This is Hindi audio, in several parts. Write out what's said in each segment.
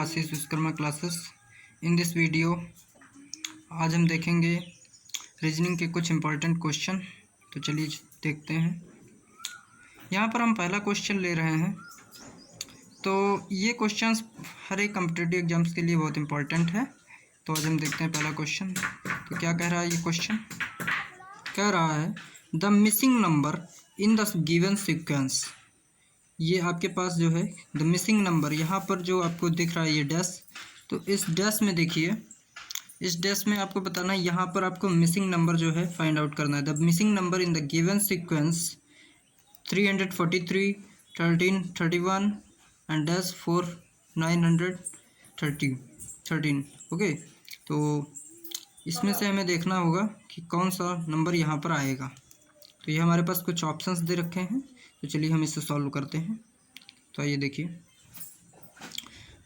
Ashish Vishwakarma classes. In this video आज हम देखेंगे रीजनिंग के कुछ इम्पोर्टेंट क्वेश्चन। तो चलिए देखते हैं। यहाँ पर हम पहला क्वेश्चन ले रहे हैं। तो ये क्वेश्चंस हर एक कॉम्पिटिटिव एग्जाम्स के लिए बहुत इम्पोर्टेंट है। तो आज हम देखते हैं पहला क्वेश्चन। तो क्या कह रहा है ये क्वेश्चन? कह रहा है the missing number in the given sequence. ये आपके पास जो है द मिसिंग नंबर, यहाँ पर जो आपको दिख रहा है ये डैश, तो इस डैश में देखिए, इस डैश में आपको बताना है, यहाँ पर आपको मिसिंग नंबर जो है फाइंड आउट करना है। The missing number in the given sequence 343, 13, 31 and dash 4, 913। Okay, तो इसमें से हमें देखना होगा कि कौन सा नंबर यहाँ पर आएगा। तो ये हमारे पास कुछ ऑप्शंस दे रखे हैं, तो चलिए हम इसे सॉल्व करते हैं। तो आइए देखिए।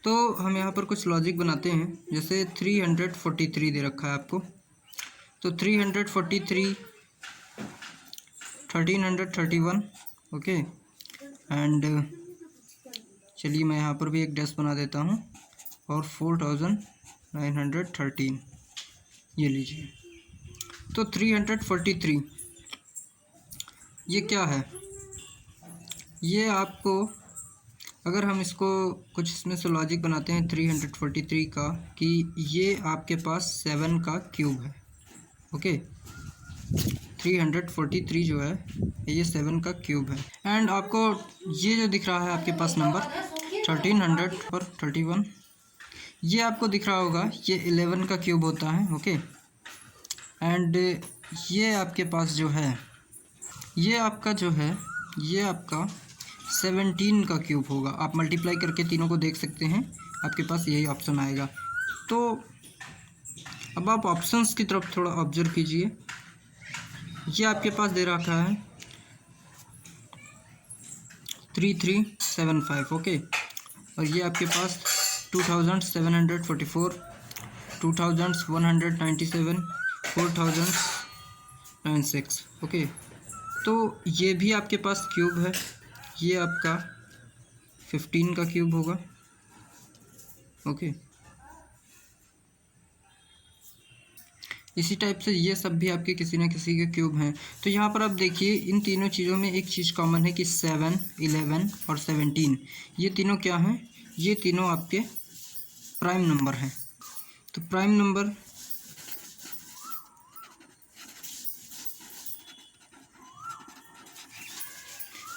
तो हम यहाँ पर कुछ लॉजिक बनाते हैं। जैसे 343 दे रखा है आपको, तो 343, 1331, ओके। एंड चलिए मैं यहाँ पर भी एक डैश बना देता हूँ, और 4913 ये लीजिए। तो 343 ये क्या है? ये आपको, अगर हम इसको कुछ इसमें से लॉजिक बनाते हैं 343 का, कि ये आपके पास 7 का क्यूब है। ओके, 343 जो है ये 7 का क्यूब है। एंड आपको ये जो दिख रहा है आपके पास नंबर 1331, ये आपको दिख रहा होगा, ये 11 का क्यूब होता है। ओके, एंड ये आपके पास जो है, ये आपका जो है, ये आपका 17 का क्यूब होगा। आप मल्टीप्लाई करके तीनों को देख सकते हैं, आपके पास यही ऑप्शन आएगा। तो अब आप ऑप्शंस की तरफ थोड़ा ऑब्जर्व कीजिए। ये आपके पास दे रखा है 3375, ओके, और ये आपके पास 2744, 2197, 4096, ओके। तो ये भी आपके पास क्यूब है, ये आपका 15 का क्यूब होगा। ओके, इसी टाइप से ये सब भी आपके किसी न किसी के क्यूब हैं। तो यहाँ पर आप देखिए, इन तीनों चीज़ों में एक चीज़ कॉमन है कि 7, 11 और 17, ये तीनों क्या हैं? ये तीनों आपके प्राइम नंबर हैं। तो प्राइम नंबर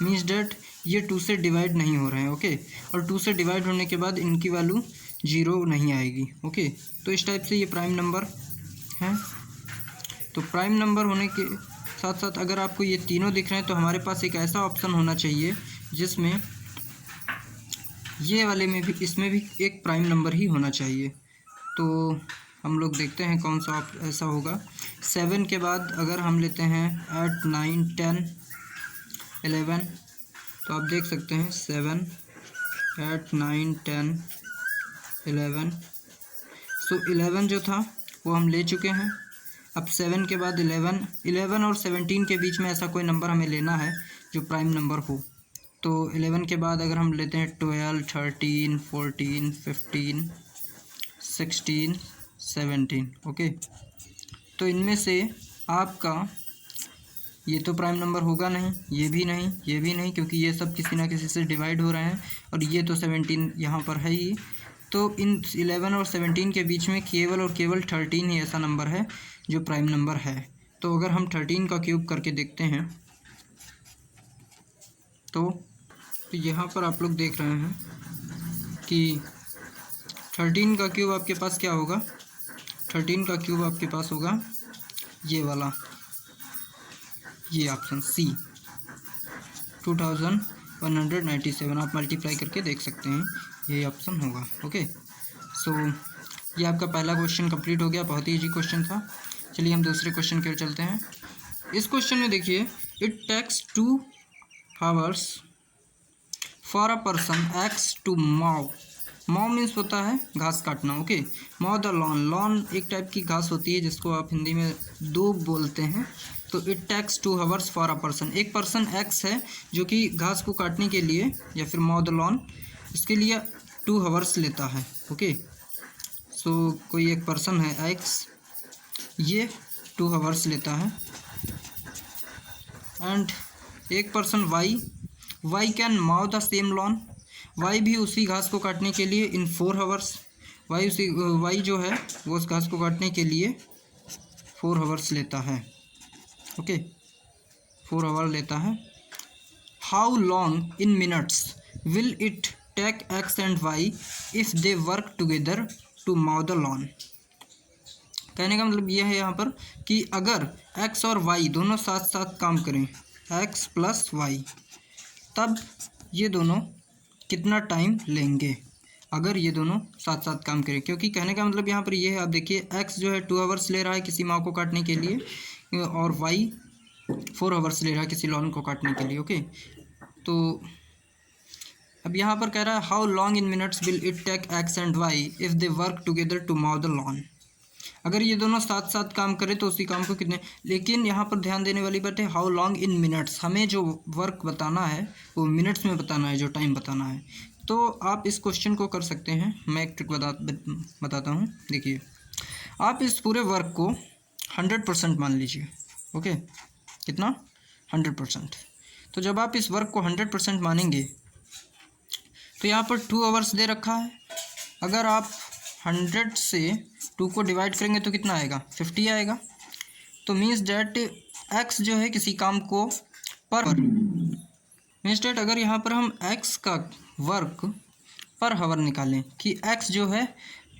मीन्स डेट ये 2 से डिवाइड नहीं हो रहे हैं। ओके, और 2 से डिवाइड होने के बाद इनकी वैल्यू 0 नहीं आएगी। ओके, तो इस टाइप से ये प्राइम नंबर हैं। तो प्राइम नंबर होने के साथ साथ अगर आपको ये तीनों दिख रहे हैं, तो हमारे पास एक ऐसा ऑप्शन होना चाहिए जिसमें ये वाले में भी, इसमें भी एक प्राइम नंबर ही होना चाहिए। तो हम लोग देखते हैं कौन सा ऐसा होगा। 7 के बाद अगर हम लेते हैं 8, 9, 10, 11, तो आप देख सकते हैं 7, 8, 9, 10, 11। सो 11 जो था वो हम ले चुके हैं। अब 7 के बाद 11 और 17 के बीच में ऐसा कोई नंबर हमें लेना है जो प्राइम नंबर हो। तो 11 के बाद अगर हम लेते हैं 12, 13, 14, 15, 16, 17, ओके। तो इनमें से आपका ये तो प्राइम नंबर होगा नहीं, ये भी नहीं, ये भी नहीं, क्योंकि ये सब किसी ना किसी से डिवाइड हो रहे हैं, और ये तो 17 यहाँ पर है ही। तो इन 11 और 17 के बीच में केवल और केवल 13 ही ऐसा नंबर है जो प्राइम नंबर है। तो अगर हम 13 का क्यूब करके देखते हैं, तो यहाँ पर आप लोग देख रहे हैं कि 13 का क्यूब आपके पास क्या होगा? 13 का क्यूब आपके पास होगा ये वाला, ये ऑप्शन सी, 2197। आप मल्टीप्लाई करके देख सकते हैं, ये ऑप्शन होगा। ओके, सो ये आपका पहला क्वेश्चन कंप्लीट हो गया। बहुत ही इजी क्वेश्चन था। चलिए हम दूसरे क्वेश्चन की ओर चलते हैं। इस क्वेश्चन में देखिए, it takes 2 hours for a person X to mow means होता है घास काटना। ओके, मॉव द लॉन एक टाइप की घास होती है जिसको आप हिंदी में दूब बोलते हैं। तो it takes 2 hours for a person, एक पर्सन एक्स है जो कि घास को काटने के लिए, या फिर मॉव द लॉन, इसके लिए 2 hours लेता है। ओके। सो कोई एक पर्सन है एक्स, ये 2 आवर्स लेता है, एंड एक person Y can mow the same lawn, Y भी उसी घास को काटने के लिए इन 4 आवर्स, वाई जो है वो उस घास को काटने के लिए 4 आवर्स लेता है, ओके, 4 आवर लेता है। How long in minutes will it take X and Y if they work together to mow the lawn. कहने का मतलब यह है यहाँ पर कि अगर एक्स और वाई दोनों साथ साथ काम करें, एक्स प्लस वाई, तब ये दोनों कितना टाइम लेंगे अगर ये दोनों साथ साथ काम करें। क्योंकि कहने का मतलब यहाँ पर ये है, आप देखिए एक्स जो है 2 आवर्स ले रहा है किसी माँ को काटने के लिए, और वाई 4 आवर्स ले रहा है किसी लॉन को काटने के लिए, ओके। तो अब यहाँ पर कह रहा है how long in minutes will it take X and Y if they work together to mow the lawn. अगर ये दोनों साथ साथ काम करें तो उसी काम को कितने, लेकिन यहाँ पर ध्यान देने वाली बात है हाउ लॉन्ग इन मिनट्स, हमें जो वर्क बताना है वो मिनट्स में बताना है, जो टाइम बताना है। तो आप इस क्वेश्चन को कर सकते हैं, मैं एक ट्रिक बताता हूँ। देखिए, आप इस पूरे वर्क को 100% मान लीजिए, ओके, कितना 100%। तो जब आप इस वर्क को 100% मानेंगे तो यहाँ पर 2 आवर्स दे रखा है, अगर आप 100 से 2 को डिवाइड करेंगे तो कितना आएगा, 50 आएगा। तो मीन्स डैट एक्स जो है किसी काम को पर मीन्स डैट अगर यहाँ पर हम एक्स का वर्क पर हावर निकालें कि एक्स जो है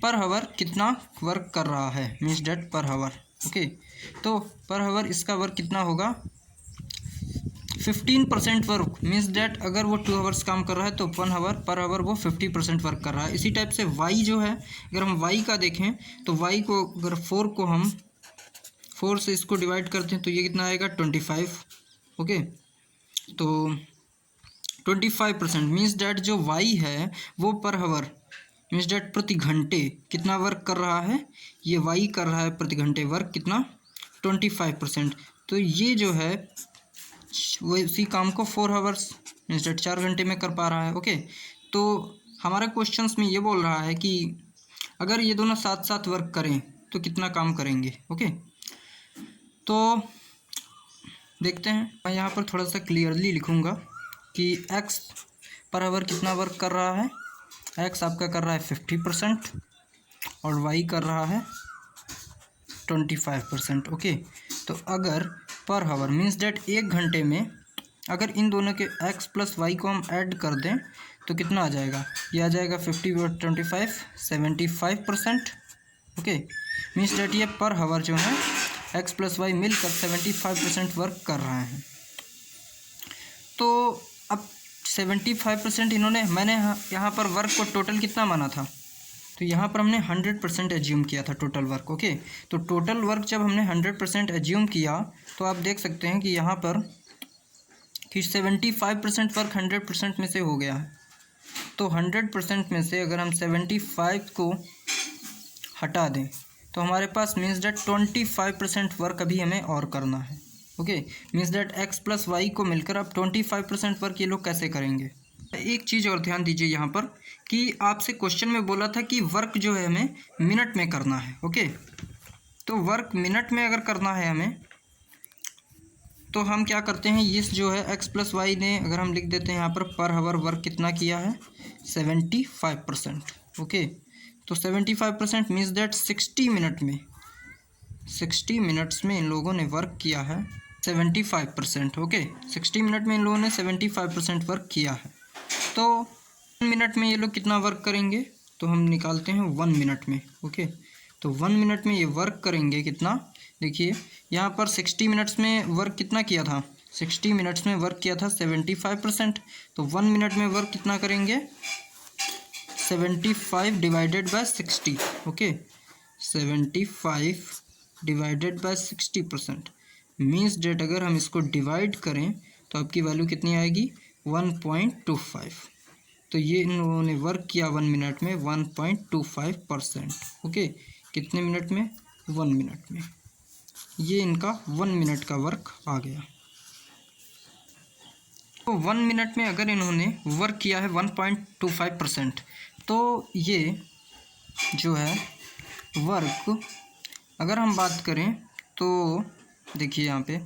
पर हावर कितना वर्क कर रहा है, मीन्स डैट पर हावर, ओके। तो पर हावर इसका वर्क कितना होगा, 15% वर्क, मीन्स डैट अगर वो 2 आवर्स काम कर रहा है तो 1 आवर पर आवर वो 50% वर्क कर रहा है। इसी टाइप से वाई जो है, अगर हम वाई का देखें तो वाई को अगर 4 को हम 4 से इसको डिवाइड करते हैं तो ये कितना आएगा 25, ओके। तो 25% मीन्स डैट जो वाई है वो पर आवर मीन्स डैट प्रति घंटे कितना वर्क कर रहा है, ये वाई कर रहा है प्रति घंटे वर्क कितना 25%। तो ये जो है वो इसी काम को 4 आवर्स मीन्स डेट 4 घंटे में कर पा रहा है, ओके। तो हमारे क्वेश्चंस में ये बोल रहा है कि अगर ये दोनों साथ साथ वर्क करें तो कितना काम करेंगे, ओके। तो देखते हैं, मैं यहाँ पर थोड़ा सा क्लियरली लिखूँगा कि एक्स पर आवर कितना वर्क कर रहा है, एक्स आपका कर रहा है 50% और वाई कर रहा है 25%, ओके। तो अगर पर हावर मीन्स डैट 1 घंटे में अगर इन दोनों के x प्लस वाई को हम ऐड कर दें तो कितना आ जाएगा, ये आ जाएगा 50 और 25 75%, ओके। मीन्स डैट ये पर हावर जो है x प्लस वाई मिलकर 75% वर्क कर रहे हैं। तो अब 75% इन्होंने, मैंने यहाँ पर वर्क को टोटल कितना माना था, तो यहाँ पर हमने 100% एज्यूम किया था टोटल वर्क, ओके। तो टोटल वर्क जब हमने 100% एज्यूम किया तो आप देख सकते हैं कि यहाँ पर कि 75% वर्क 100% में से हो गया है। तो 100% में से अगर हम 75 को हटा दें तो हमारे पास मीन्स डैट 25% वर्क अभी हमें और करना है, okay. Means that X plus Y को मिलकर अब 25% वर्क ये लोग कैसे करेंगे। एक चीज़ और ध्यान दीजिए यहाँ पर कि आपसे क्वेश्चन में बोला था कि वर्क जो है हमें मिनट में करना है, ओके। तो वर्क मिनट में अगर करना है हमें तो हम क्या करते हैं, ये जो है एक्स प्लस वाई ने अगर हम लिख देते हैं यहाँ पर हावर वर्क कितना किया है 75%, ओके। तो 75% मीन्स दैट 60 मिनट में 60 मिनट्स में इन लोगों ने वर्क किया है 75%, ओके। 60 मिनट में इन लोगों ने 75% वर्क किया है। तो 1 मिनट में ये लोग कितना वर्क करेंगे, तो हम निकालते हैं 1 मिनट में, ओके। तो 1 मिनट में ये वर्क करेंगे कितना, देखिए यहाँ पर 60 मिनट्स में वर्क कितना किया था, 60 मिनट्स में वर्क किया था 75%। तो 1 मिनट में वर्क कितना करेंगे 75 divided by 60, okay. 75 divided by 60% means that अगर हम इसको डिवाइड करें तो आपकी वैल्यू कितनी आएगी 1.25। तो ये इन लोगों ने वर्क किया 1 मिनट में 1.25%, ओके। कितने मिनट में 1 मिनट में, ये इनका 1 मिनट का वर्क आ गया। तो 1 मिनट में अगर इन्होंने वर्क किया है 1.25% तो ये जो है वर्क, अगर हम बात करें तो देखिए यहाँ पे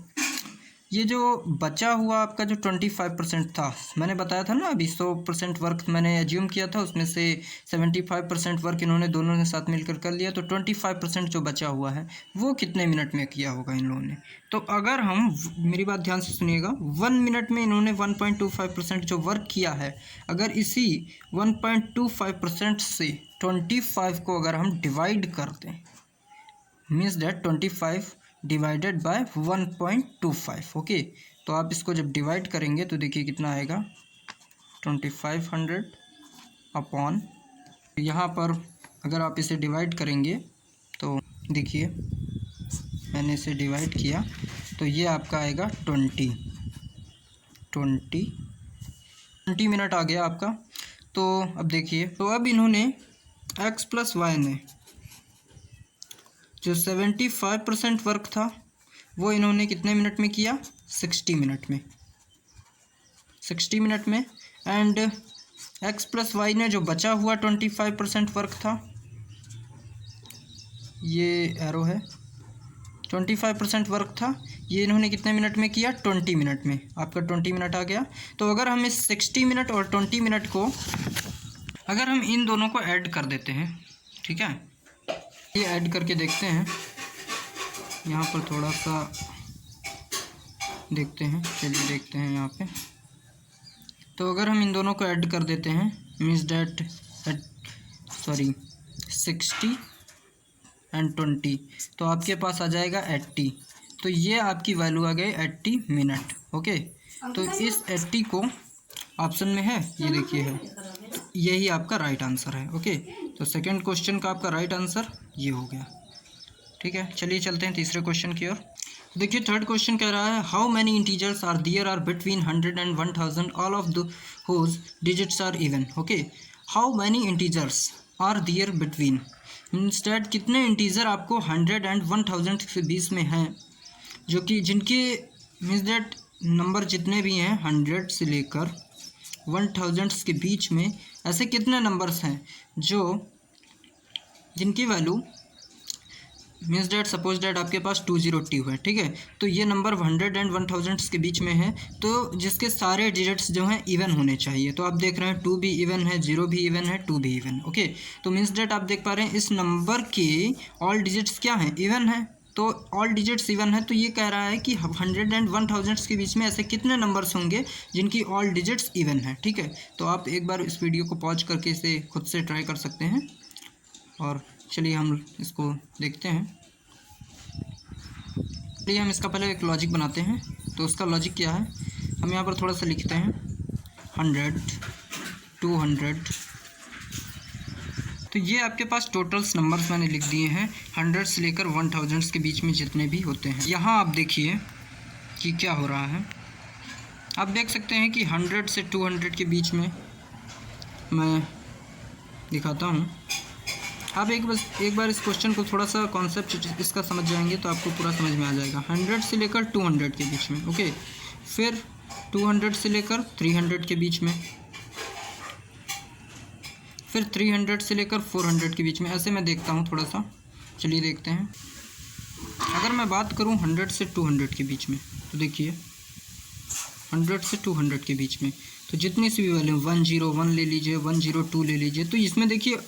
ये जो बचा हुआ आपका जो 25% था, मैंने बताया था ना अभी 100% वर्क मैंने एज्यूम किया था, उसमें से 75% वर्क इन्होंने दोनों ने साथ मिलकर कर लिया, तो 25% जो बचा हुआ है वो कितने मिनट में किया होगा इन लोगों ने। तो अगर हम, मेरी बात ध्यान से सुनिएगा, 1 मिनट में इन्होंने 1.25% जो वर्क किया है, अगर इसी 1.25% से 25 को अगर हम डिवाइड कर दें, means that 25 divided by 1.25, okay. तो आप इसको जब डिवाइड करेंगे तो देखिए कितना आएगा, 2500 अपॉन, यहाँ पर अगर आप इसे डिवाइड करेंगे तो देखिए मैंने इसे डिवाइड किया तो ये आपका आएगा 20 मिनट आ गया आपका। तो अब देखिए, तो अब इन्होंने x प्लस वाई ने जो 75% वर्क था वो इन्होंने कितने मिनट में किया, 60 मिनट में, 60 मिनट में। एंड x प्लस वाई ने जो बचा हुआ 25% वर्क था, ये एरो है, 25% वर्क था, ये इन्होंने कितने मिनट में किया, 20 मिनट में। आपका 20 मिनट आ गया। तो अगर हम इस 60 मिनट और 20 मिनट को, अगर हम इन दोनों को ऐड कर देते हैं, ठीक है, ये ऐड करके देखते हैं, यहाँ पर थोड़ा सा देखते हैं, चलिए देखते हैं यहाँ पे। तो अगर हम इन दोनों को ऐड कर देते हैं, मीन्स डैट 60 एंड 20, तो आपके पास आ जाएगा 80। तो ये आपकी वैल्यू आ गई 80 मिनट, ओके। तो इस 80 को ऑप्शन में है, ये देखिए है, यही आपका राइट आंसर है, ओके। तो सेकंड क्वेश्चन का आपका राइट आंसर ये हो गया, ठीक है। चलिए चलते हैं तीसरे क्वेश्चन की ओर। देखिए थर्ड क्वेश्चन कह रहा है, how many integers are there are between 100 and 1000 all of the whose digits are even, okay. How many integers are there between, means that कितने इंटीजर आपको 100 एंड 1000 के बीच में हैं, जो कि जिनके मीन्स डैट नंबर जितने भी हैं 100 से लेकर 1000 के बीच में, ऐसे कितने नंबर्स हैं जो जिनकी value, means that suppose that आपके पास 20 है, ठीक है। तो ये नंबर 100 एंड 1000 के बीच में है, तो जिसके सारे डिजिट्स जो हैं इवन होने चाहिए। तो आप देख रहे हैं 2 भी इवन है, 0 भी इवन है, 2 भी इवन, ओके। तो मीन्स डैट आप देख पा रहे हैं इस नंबर के ऑल डिजिट्स क्या हैं, इवन है। तो ऑल डिजिट्स इवन है, तो ये कह रहा है कि 100 एंड 1000 के बीच में ऐसे कितने नंबर्स होंगे जिनकी ऑल डिजिट्स इवन है, ठीक है। तो आप एक बार इस वीडियो को पॉज करके इसे खुद से ट्राई कर सकते हैं। और चलिए हम इसको देखते हैं। चलिए हम इसका पहले एक लॉजिक बनाते हैं। तो उसका लॉजिक क्या है, हम यहाँ पर थोड़ा सा लिखते हैं 100 200। तो ये आपके पास टोटल्स नंबर्स मैंने लिख दिए हैं 100 से लेकर 1000 के बीच में जितने भी होते हैं। यहाँ आप देखिए कि क्या हो रहा है, आप देख सकते हैं कि 100 से 200 के बीच में, मैं दिखाता हूँ। आप एक बार इस क्वेश्चन को थोड़ा सा कॉन्सेप्ट इसका समझ जाएंगे तो आपको पूरा समझ में आ जाएगा। 100 से लेकर 200 के बीच में, ओके। फिर 200 से लेकर 300 के बीच में, फिर 300 से लेकर 400 के बीच में। ऐसे मैं देखता हूँ थोड़ा सा, चलिए देखते हैं। अगर मैं बात करूँ 100 से 200 के बीच में, तो देखिए 100 से 200 के बीच में तो जितनी सी भी वैल्यू 101 ले लीजिए, 102 ले लीजिए, तो इसमें देखिए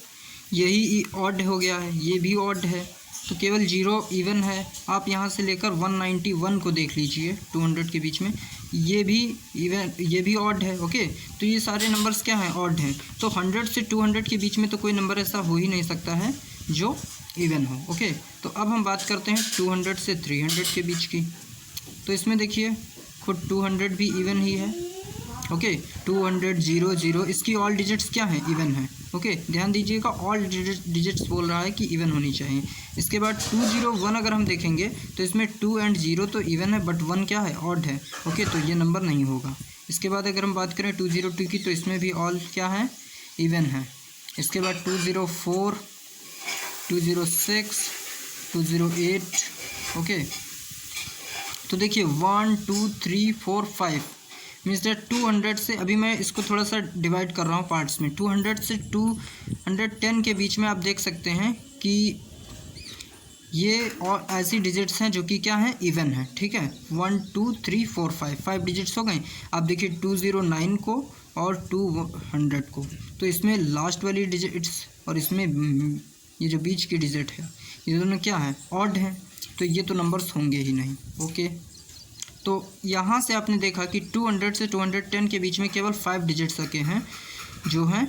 यही ऑड हो गया है, ये भी ऑड है, तो केवल 0 इवन है। आप यहाँ से लेकर 191 को देख लीजिए 200 के बीच में, ये भी इवन, ये भी ऑड है, ओके। तो ये सारे नंबर्स क्या हैं, ऑड हैं। तो 100 से 200 के बीच में तो कोई नंबर ऐसा हो ही नहीं सकता है जो इवन हो, ओके। तो अब हम बात करते हैं 200 से 300 के बीच की। तो इसमें देखिए खुद 200 भी इवन ही है, ओके। 200 0 0, इसकी ऑल डिजिट्स क्या हैं, इवन है, ओके। ध्यान दीजिएगा, ऑल डिजिट्स बोल रहा है कि इवन होनी चाहिए। इसके बाद 201 अगर हम देखेंगे तो इसमें 2 एंड 0 तो इवन है, बट 1 क्या है, ऑड है, ओके। तो ये नंबर नहीं होगा। इसके बाद अगर हम बात करें 202 की, तो इसमें भी ऑल क्या है, इवन है। इसके बाद 204 206 208, ओके। तो देखिए 1 2 3 4 5 मीन्स दैट 200 से, अभी मैं इसको थोड़ा सा डिवाइड कर रहा हूँ पार्ट्स में। 200 से 210 के बीच में आप देख सकते हैं कि ये और ऐसी डिजिट्स हैं जो कि क्या है, इवन है। ठीक है, 1 2 3 4 5 डिजिट्स हो गए। आप देखिए 209 को और 200 को, तो इसमें लास्ट वाली डिजिट्स और इसमें ये जो बीच की डिजिट है, ये दोनों क्या है, ऑड हैं, तो ये तो नंबर्स होंगे ही नहीं। ओके, तो यहाँ से आपने देखा कि 200 से 210 के बीच में केवल 5 डिजिट्स रखे हैं जो हैं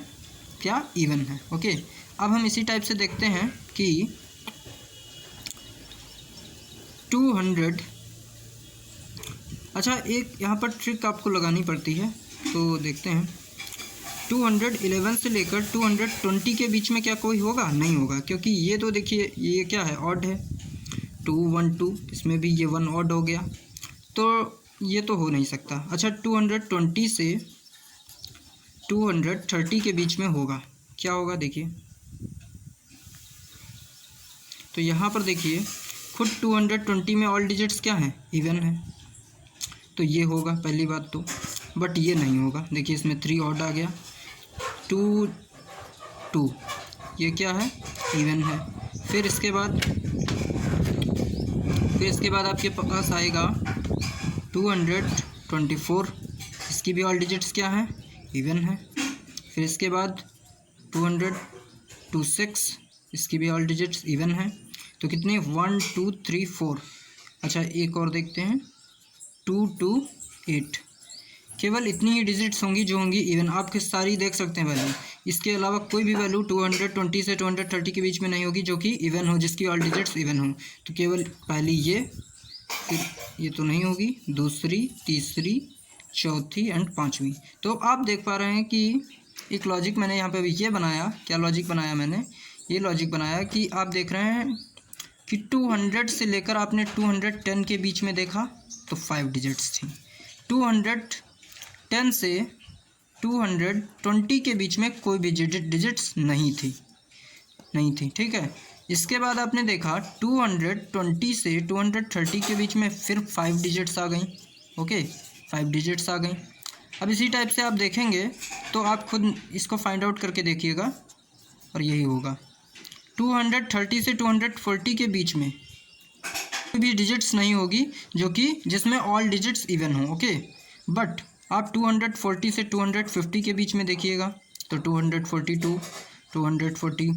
क्या, इवन है। ओके, अब हम इसी टाइप से देखते हैं कि 200, अच्छा एक यहाँ पर ट्रिक आपको लगानी पड़ती है, तो देखते हैं। 211 से लेकर 220 के बीच में क्या कोई होगा, नहीं होगा, क्योंकि ये तो देखिए ये क्या है, ऑड है। 212, इसमें भी ये 1 ऑड हो गया, तो ये तो हो नहीं सकता। अच्छा 220 से 230 के बीच में होगा, क्या होगा देखिए, तो यहाँ पर देखिए खुद 220 में ऑल डिजिट्स क्या हैं, इवन है, तो ये होगा पहली बात तो। बट ये नहीं होगा, देखिए इसमें 3 ऑड आ गया, 2 2, ये क्या है, इवन है। फिर इसके बाद आपके पास आएगा 224, इसकी भी ऑल डिजिट्स क्या है, इवन है। फिर इसके बाद 226, इसकी भी ऑल डिजिट्स इवन है। तो कितने, 1 2 3 4। अच्छा एक और देखते हैं, 228, केवल इतनी ही डिजिट्स होंगी जो होंगी इवन। आप किस सारी देख सकते हैं वैल्यू, इसके अलावा कोई भी वैल्यू 220 से 230 के बीच में नहीं होगी जो कि इवन हो, जिसकी ऑल डिजिट्स इवन हो। तो केवल पहली ये, फिर ये तो नहीं होगी, दूसरी, तीसरी, चौथी एंड पांचवी। तो आप देख पा रहे हैं कि एक लॉजिक मैंने यहाँ पे ये बनाया, क्या लॉजिक बनाया मैंने, ये लॉजिक बनाया कि आप देख रहे हैं कि 200 से लेकर आपने 210 के बीच में देखा तो 5 डिजिट्स थी, 210 से 220 के बीच में कोई भी डिजिट्स नहीं थी। ठीक है, इसके बाद आपने देखा 220 से 230 के बीच में फिर 5 डिजिट्स आ गई। ओके, 5 डिजिट्स आ गई। अब इसी टाइप से आप देखेंगे तो आप खुद इसको फाइंड आउट करके देखिएगा, और यही होगा। 230 से 240 के बीच में कोई भी डिजिट्स नहीं होगी जो कि जिसमें ऑल डिजिट्स इवन हो। ओके, बट आप 240 से 250 के बीच में देखिएगा तो 242, 240,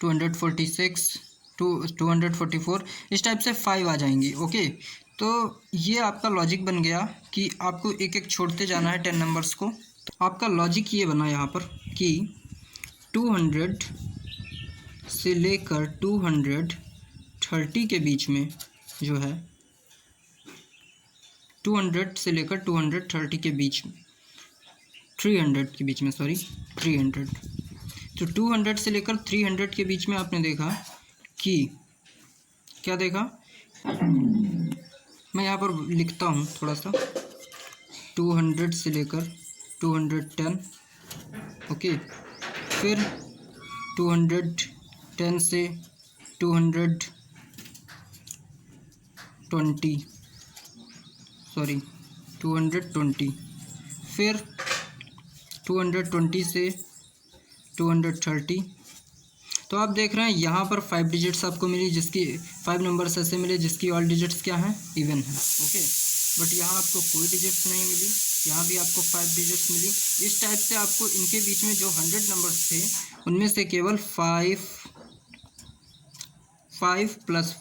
246, 244, इस टाइप से 5 आ जाएंगी। ओके, तो ये आपका लॉजिक बन गया कि आपको एक एक छोड़ते जाना है 10 नंबर्स को। तो आपका लॉजिक ये बना यहाँ पर कि 200 से लेकर 230 के बीच में जो है, 200 से लेकर 230 के बीच में, 300 के बीच में, सॉरी 300, तो 200 से लेकर 300 के बीच में आपने देखा कि क्या देखा, मैं यहाँ पर लिखता हूँ थोड़ा सा, 200 से लेकर 210, ओके, फिर 210 से 220, सॉरी 220, फिर 220 से 230। तो आप देख रहे हैं यहाँ पर 5 डिजिट्स आपको मिली, जिसकी 5 नंबर्स ऐसे मिले जिसकी ऑल डिजिट्स क्या हैं, इवन है। ओके, बट यहाँ आपको कोई डिजिट्स नहीं मिली, यहाँ भी आपको 5 डिजिट्स मिली। इस टाइप से आपको इनके बीच में जो 100 नंबर्स थे उनमें से केवल 5 +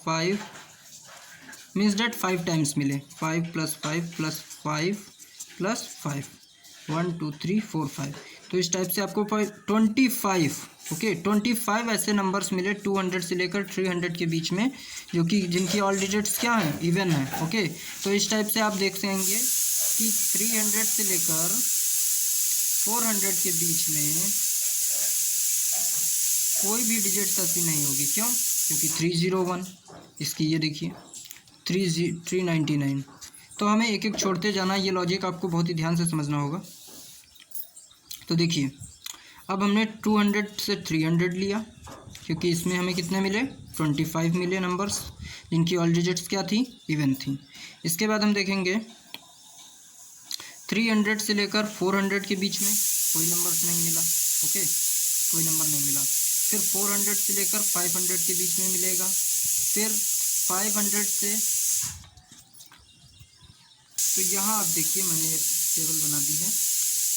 5 मीन्स डेट 5 टाइम्स मिले, 5 + 5 + 5 + 5, 1 2 3 4 5। तो इस टाइप से आपको 25, ओके, 25 ऐसे नंबर्स मिले 200 से लेकर 300 के बीच में, जो कि जिनकी ऑल डिजिट्स क्या हैं, इवन है। ओके, तो इस टाइप से आप देख सकेंगे कि 300 से लेकर 400 के बीच में कोई भी डिजिट्स ऐसी नहीं होगी। क्यों? क्योंकि 301, इसकी ये देखिए 399। तो हमें एक एक छोड़ते जाना, ये लॉजिक आपको बहुत ही ध्यान से समझना होगा। तो देखिए, अब हमने 200 से 300 लिया, क्योंकि इसमें हमें कितने मिले, 25 मिले नंबर्स, जिनकी ऑल डिजिट्स क्या थी, इवन थी। इसके बाद हम देखेंगे 300 से लेकर 400 के बीच में कोई नंबर नहीं मिला, ओके, कोई नंबर नहीं मिला। फिर 400 से लेकर 500 के बीच में मिलेगा। फिर 500 से, तो यहाँ आप देखिए मैंने एक टेबल बना दी है,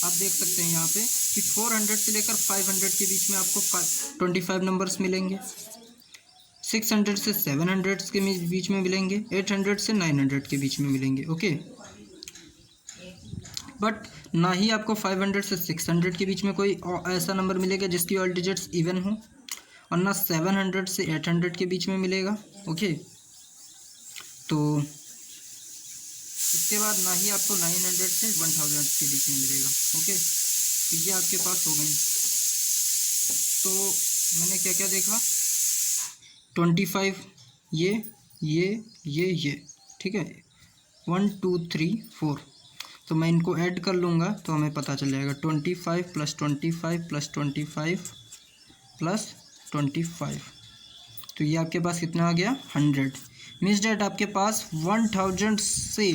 आप देख सकते हैं यहाँ पे कि 400 से लेकर 500 के बीच में आपको 25 नंबर्स मिलेंगे। 600 से 700 के बीच में मिलेंगे। 800 से 900 के बीच में मिलेंगे, ओके। बट ना ही आपको 500 से 600 के बीच में कोई ऐसा नंबर मिलेगा जिसकी ऑल डिजिट्स इवन हो, और ना 700 से 800 के बीच में मिलेगा, ओके। तो इसके बाद ना ही आपको 900 से 1000 के बीच में मिलेगा, ओके। तो ये आपके पास हो गई। तो मैंने क्या क्या देखा, 25, ये ठीक है, 1 2 3 4। तो मैं इनको ऐड कर लूँगा तो हमें पता चल जाएगा 25 + 25 + 25 + 25। तो ये आपके पास कितना आ गया, 100। मीन्स डेट आपके पास 100 से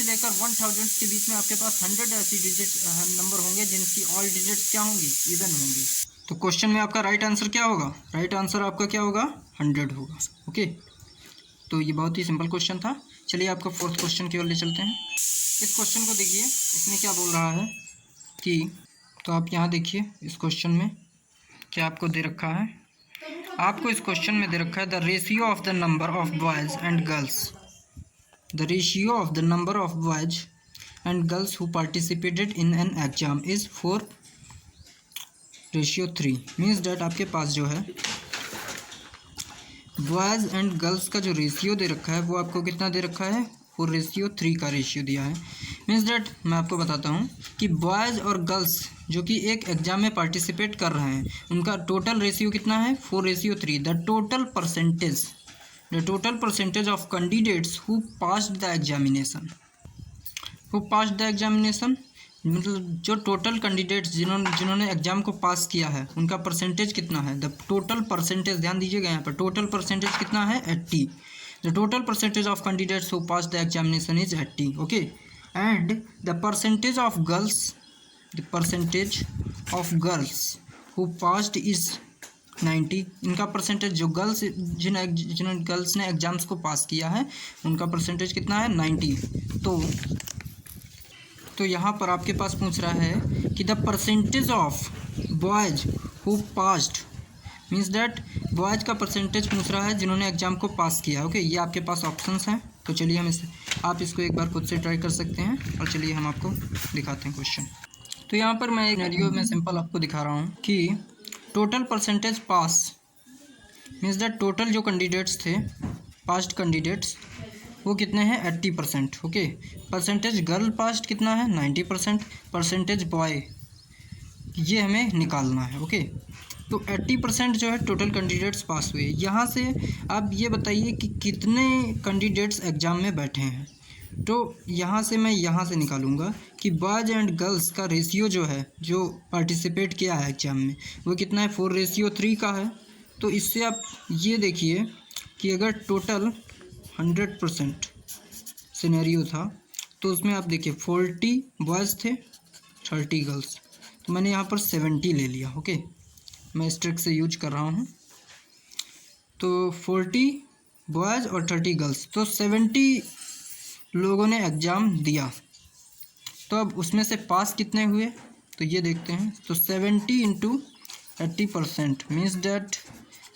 लेकर 1000 के बीच में आपके पास 100 ऐसी डिजिट नंबर होंगे जिनकी ऑल डिजिट्स क्या होंगी, इवन होंगी। तो क्वेश्चन में आपका राइट आंसर क्या होगा, राइट आंसर आपका क्या होगा, 100 होगा, ओके। तो ये बहुत ही सिंपल क्वेश्चन था। चलिए आपका फोर्थ क्वेश्चन की ओर ले चलते हैं। इस क्वेश्चन को देखिए, इसमें क्या बोल रहा है कि, तो आप यहाँ देखिए इस क्वेश्चन में क्या आपको दे रखा है। आपको इस क्वेश्चन में दे रखा है the ratio of the number of boys and girls, the ratio of the number of boys and girls who participated in an exam is 4:3। Means that आपके पास जो है बॉयज़ एंड गर्ल्स का जो रेशियो दे रखा है वो आपको कितना दे रखा है, 4:3 का रेशियो दिया है। मीन्स डैट मैं आपको बताता हूँ कि बॉयज़ और गर्ल्स जो कि एक एग्ज़ाम में पार्टिसिपेट कर रहे हैं उनका टोटल रेशियो कितना है, 4:3। The total percentage of candidates who passed the examination, मतलब जो टोटल कैंडिडेट्स जिन्होंने एग्ज़ाम को पास किया है उनका परसेंटेज कितना है। द टोटल परसेंटेज, ध्यान दीजिएगा यहाँ पर, टोटल परसेंटेज कितना है, 80। The total percentage of candidates who pass the examination is 80, okay. And the percentage of girls who passed is 90। इनका परसेंटेज जो गर्ल्स जिन्होंने गर्ल्स ने एग्जाम्स को पास किया है उनका परसेंटेज कितना है, 90। तो यहाँ पर आपके पास पूछ रहा है कि the percentage of boys who passed, means that boys का परसेंटेज पूछ रहा है जिन्होंने एग्ज़ाम को पास किया, ओके। ये आपके पास ऑप्शंस हैं। तो चलिए हम आप इसको एक बार खुद से ट्राई कर सकते हैं, और चलिए हम आपको दिखाते हैं क्वेश्चन। तो यहाँ पर मैं एक सिनेरियो में सिंपल आपको दिखा रहा हूँ कि total percentage pass, means that total जो कैंडिडेट्स थे, पास्ड कैंडिडेट्स, वो कितने हैं, 80%, ओके। परसेंटेज गर्ल पास्ड कितना है, 90%। परसेंटेज बॉय ये हमें निकालना है, ओके। तो 80% जो है टोटल कैंडिडेट्स पास हुए। यहाँ से आप ये बताइए कि कितने कैंडिडेट्स एग्ज़ाम में बैठे हैं। तो यहाँ से मैं यहाँ से निकालूंगा कि बॉयज़ एंड गर्ल्स का रेशियो जो है, जो पार्टिसिपेट किया है एग्ज़ाम में, वो कितना है, 4:3 का है। तो इससे आप ये देखिए कि अगर टोटल 100% सिनेरियो था तो उसमें आप देखिए 40 बॉयज़ थे, 30 गर्ल्स। तो मैंने यहाँ पर 70 ले लिया, ओके। मैं इस ट्रिक से यूज कर रहा हूँ। तो 40 बॉयज़ और 30 गर्ल्स, तो 70 लोगों ने एग्ज़ाम दिया। तो अब उसमें से पास कितने हुए, तो ये देखते हैं। तो 70 × 80% मीन्स डैट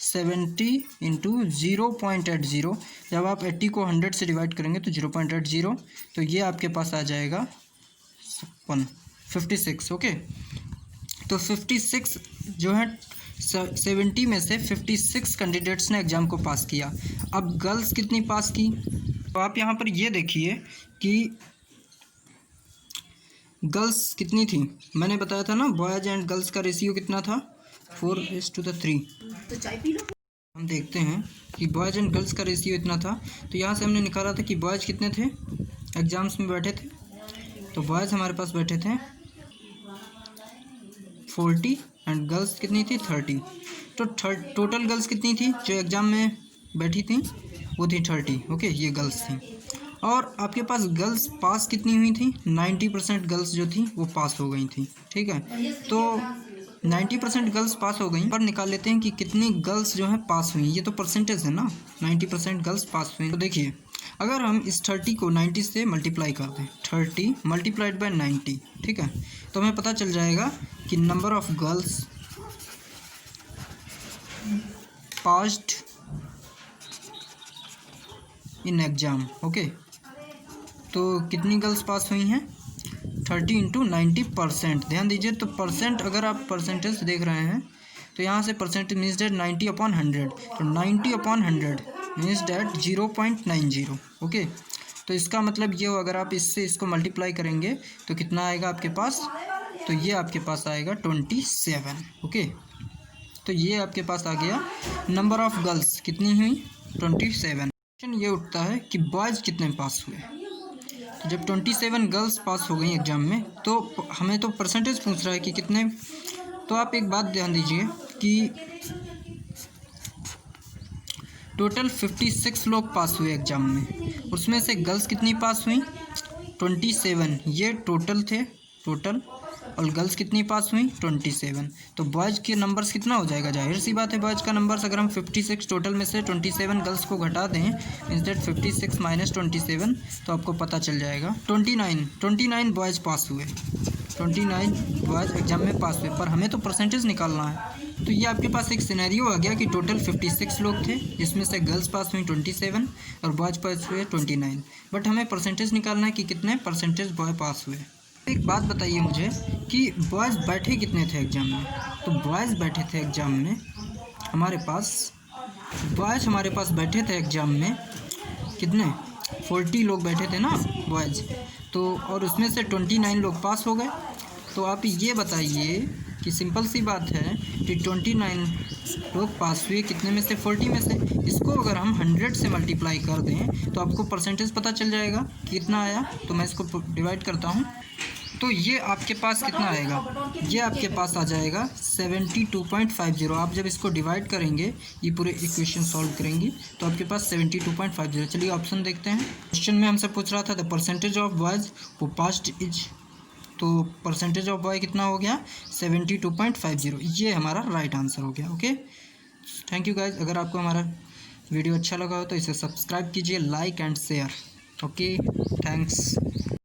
70 × 0.80। जब आप 80 को 100 से डिवाइड करेंगे तो 0.80, तो ये आपके पास आ जाएगा 56, ओके। तो 56 जो है 70 में से 56 कैंडिडेट्स ने एग्ज़ाम को पास किया। अब गर्ल्स कितनी पास की, तो आप यहाँ पर ये देखिए कि गर्ल्स कितनी थी। मैंने बताया था ना बॉयज़ एंड गर्ल्स का रेशियो कितना था, 4:3। तो चाय पी लो। हम देखते हैं कि बॉयज़ एंड गर्ल्स का रेशियो इतना था। तो यहाँ से हमने निकाला था कि बॉयज़ कितने थे एग्ज़ाम्स में बैठे थे। तो बॉयज़ हमारे पास बैठे थे 40 एंड गर्ल्स कितनी थी, 30। तो टोटल गर्ल्स कितनी थी जो एग्ज़ाम में बैठी थी, वो थी 30, ओके। ये गर्ल्स थी। और आपके पास गर्ल्स पास कितनी हुई थी, 90% गर्ल्स जो थी वो पास हो गई थी, ठीक है। तो 90% गर्ल्स पास हो गई, पर निकाल लेते हैं कि कितनी गर्ल्स जो हैं पास हुई। ये तो परसेंटेज है ना, 90% गर्ल्स पास हुई। तो देखिए, अगर हम इस 30 को 90 से मल्टीप्लाई कर दें, 30 मल्टीप्लाइड बाय 90, ठीक है, तो हमें पता चल जाएगा कि number of girls passed in exam, okay. तो कितनी गर्ल्स पास हुई हैं, 30 इंटू 90%। ध्यान दीजिए, तो परसेंट अगर आप परसेंटेज देख रहे हैं तो यहाँ से परसेंटेज मीन्स डेट 90/100, तो 90/100 मीन्स डेट 0.90, ओके। तो इसका मतलब ये हो, अगर आप इससे इसको मल्टीप्लाई करेंगे तो कितना आएगा आपके पास, तो ये आपके पास आएगा 27, ओके। तो ये आपके पास आ गया नंबर ऑफ़ गर्ल्स कितनी हुई, 27। क्वेश्चन ये उठता है कि बॉयज़ कितने पास हुए। तो जब 27 गर्ल्स पास हो गई एग्ज़ाम में, तो हमें तो परसेंटेज पूछ रहा है कि कितने। तो आप एक बात ध्यान दीजिए कि टोटल 56 लोग पास हुए एग्ज़ाम में, उसमें से गर्ल्स कितनी पास हुई, 27, ये टोटल थे, टोटल। और गर्ल्स कितनी पास हुई, 27। तो बॉयज़ के नंबर्स कितना हो जाएगा, जाहिर सी बात है बॉयज़ का नंबर्स, अगर हम 56 टोटल में से 27 गर्ल्स को घटा दें, मीन्स दैट 56 माइनस 27, तो आपको पता चल जाएगा 29 बॉयज़ पास हुए, 29 बॉयज़ एग्ज़ाम में पास हुए। पर हमें तो परसेंटेज निकालना है। तो ये आपके पास एक सिनेरियो आ गया कि टोटल 56 लोग थे, जिसमें से गर्ल्स पास हुई 27 और बॉयज़ पास हुए 29। बट हमें परसेंटेज निकालना है कि कितने परसेंटेज बॉय पास हुए। एक बात बताइए मुझे कि बॉयज़ बैठे कितने थे एग्ज़ाम में। तो बॉयज़ बैठे थे एग्ज़ाम में हमारे पास, बॉयज़ हमारे पास बैठे थे एग्ज़ाम में कितने, 40 लोग बैठे थे ना बॉयज़। तो और उसमें से 29 लोग पास हो गए। तो आप ये बताइए कि सिंपल सी बात है कि 29 लोग पास हुए कितने में से, 40 में से। इसको अगर हम 100 से मल्टीप्लाई कर दें तो आपको परसेंटेज पता चल जाएगा कि कितना आया। तो मैं इसको डिवाइड करता हूँ, तो ये आपके पास कितना आएगा, ये आपके पास आ जाएगा 72.50। आप जब इसको डिवाइड करेंगे, ये पूरे इक्वेशन सॉल्व करेंगे, तो आपके पास 72.50। चलिए ऑप्शन देखते हैं। क्वेश्चन में हमसे पूछ रहा था द परसेंटेज ऑफ बॉयज़ वो पास्ड इज, तो परसेंटेज ऑफ बॉय कितना हो गया, 72.50। ये हमारा राइट आंसर हो गया, ओके। Thank you guys. अगर आपको हमारा वीडियो अच्छा लगा हो तो इसे सब्सक्राइब कीजिए, like and share, okay, thanks.